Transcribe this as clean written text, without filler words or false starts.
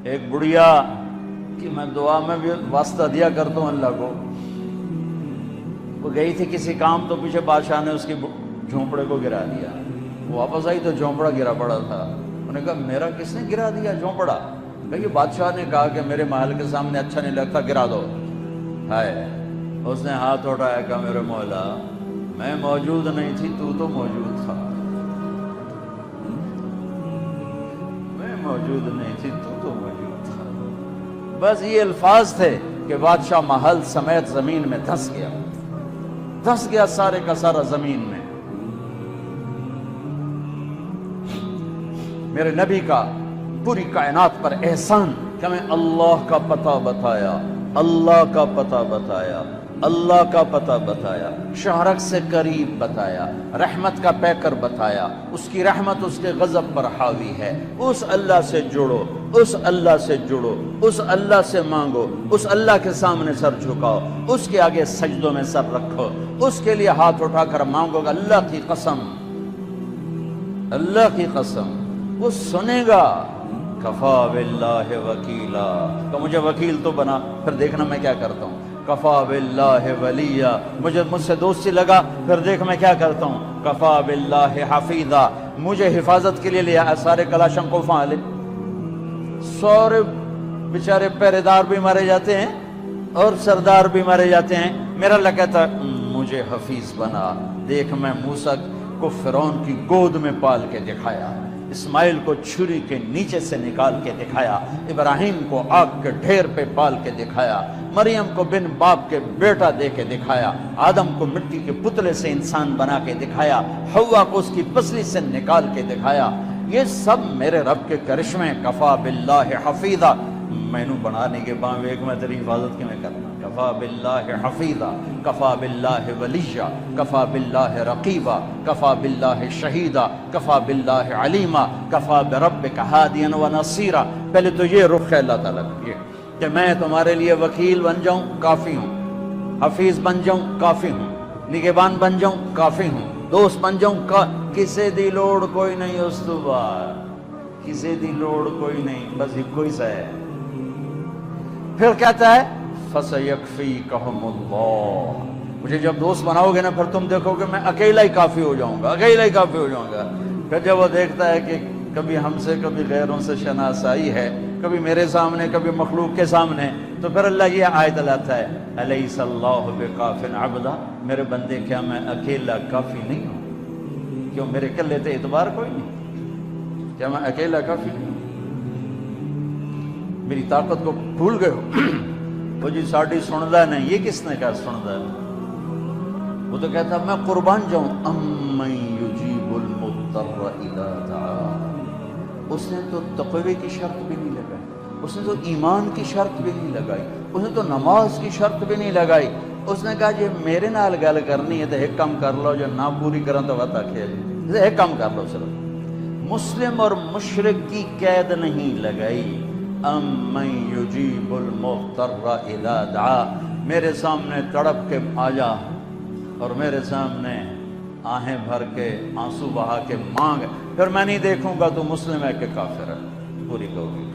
ایک بڑھیا کہ میں دعا میں بھی واسطہ دیا کرتا ہوں اللہ کو، وہ گئی تھی کسی کام، تو پیچھے بادشاہ نے اس کی جھونپڑے کو گرا دیا. وہ واپس آئی تو جھونپڑا گرا پڑا تھا. انہوں نے کہا میرا کس نے گرا دیا جھونپڑا؟ کہ یہ بادشاہ نے کہا کہ میرے محل کے سامنے اچھا نہیں لگتا، گرا دو. ہائے، اس نے ہاتھ اٹھایا، کہا میرے مولا میں موجود نہیں تھی، تو موجود تھا. میں موجود نہیں تھی، تو موجود تھا. بس یہ الفاظ تھے کہ بادشاہ محل سمیت زمین میں دھس گیا سارے کا سارا زمین میں. میرے نبی کا پوری کائنات پر احسان کہ میں اللہ کا پتہ بتایا، اللہ کا پتہ بتایا، اللہ کا پتہ بتایا، شہرک سے قریب بتایا، رحمت کا پیکر بتایا. اس کی رحمت اس کے غضب پر حاوی ہے. اس اللہ سے جڑو، اس اللہ سے جڑو، اس اللہ سے مانگو، اس اللہ کے سامنے سر جھکاؤ، اس کے آگے سجدوں میں سر رکھو، اس کے لیے ہاتھ اٹھا کر مانگو گا. اللہ کی قسم، اللہ کی قسم وہ سنے گا. کفا باللہ وکیلا، کہ مجھے وکیل تو بنا، پھر دیکھنا میں کیا کرتا ہوں. کفا باللہ ولیہ، مجھ سے دوستی لگا، پھر دیکھ میں کیا کرتا ہوں. کفا باللہ حفیظا، مجھے حفاظت کے لیے لیا. سارے کلاشن کو فعال، سارے بیچارے پہرے دار بھی مارے جاتے ہیں اور سردار بھی مارے جاتے ہیں. میرا اللہ کہتا مجھے حفیظ بنا. دیکھ میں موسیٰ کو فرعون کی گود میں پال کے دکھایا، اسماعیل کو چھری کے نیچے سے نکال کے دکھایا، ابراہیم کو آگ کے ڈھیر پہ پال کے دکھایا، مریم کو بن باپ کے بیٹا دے کے دکھایا، آدم کو مٹی کے پتلے سے انسان بنا کے دکھایا، حوا کو اس کی پسلی سے نکال کے دکھایا. یہ سب میرے رب کے کرشمے. کفا باللہ حفیظا، میں نو بنانے کے باویک میں تیری حفاظت کیوں کرنا. کفا باللہ حفیظا، کفا باللہ ولیہ، کفا باللہ رقیبا، کفا باللہ شہیدا، کفا باللہ علیما، کفا بربک ہادیا و نصیرا. پہلے تو یہ رخ ہے اللہ تعالیٰ کا کہ میں تمہارے لیے وکیل بن جاؤں، کافی ہوں. حفیظ بن جاؤں، کافی ہوں. نگہبان بن جاؤں، کافی ہوں. دوست بن جاؤں، کسے دی لوڑ کوئی نہیں. اس تو بعد کسے دی لوڑ کوئی نہیں، بس ایک کوئی سا ہے. پھر کہتا ہے فَسَيَكْفِيكَهُمُ اللَّهُ، مجھے جب دوست بناؤ گے نا، پھر تم دیکھو کہ میں اکیلا ہی کافی ہو جاؤں گا، اکیلا ہی کافی ہو جاؤں گا. پھر جب وہ دیکھتا ہے کہ کبھی ہم سے کبھی غیروں سے شناسائی ہے، کبھی میرے سامنے کبھی مخلوق کے سامنے، تو پھر اللہ یہ آیت لاتا ہے أَلَيْسَ اللَّهُ بِكَافٍ عَبْدًا، میرے بندے کیا میں اکیلا کافی نہیں ہوں؟ کیوں میرے کلے تے اعتبار کوئی نہیں؟ کیا میں اکیلا کافی نہیں ہوں؟ میری طاقت کو بھول گئے ہو؟ وہ جی ساڑھی سندا نہیں، یہ کس نے کہا سندا ہے؟ وہ تو کہتا میں قربان جاؤں. أَمَّن يُجِيبُ الْمُضْطَرَّ إِذَا دَعَاهُ، اس نے تو تقوی کی شرط بھی نہیں لگائی، اس نے تو ایمان کی شرط بھی نہیں لگائی، اس نے تو نماز کی شرط بھی نہیں لگائی. اس نے کہا جی میرے نال گل کرنی ہے تو ایک کام کر لو، جو نہ پوری کرن تو وقت آکھے جی ایک کام کر لو. صرف مسلم اور مشرک کی قید نہیں لگائی. أَمَّن يُجِيبُ الْمُضْطَرَّ إِذَا دَعَاهُ، میرے سامنے تڑپ کے آ جا اور میرے سامنے آہیں بھر کے آنسو بہا کے مانگ، پھر میں نہیں دیکھوں گا تو مسلم ہے کہ کافر ہے. پوری ہوگی.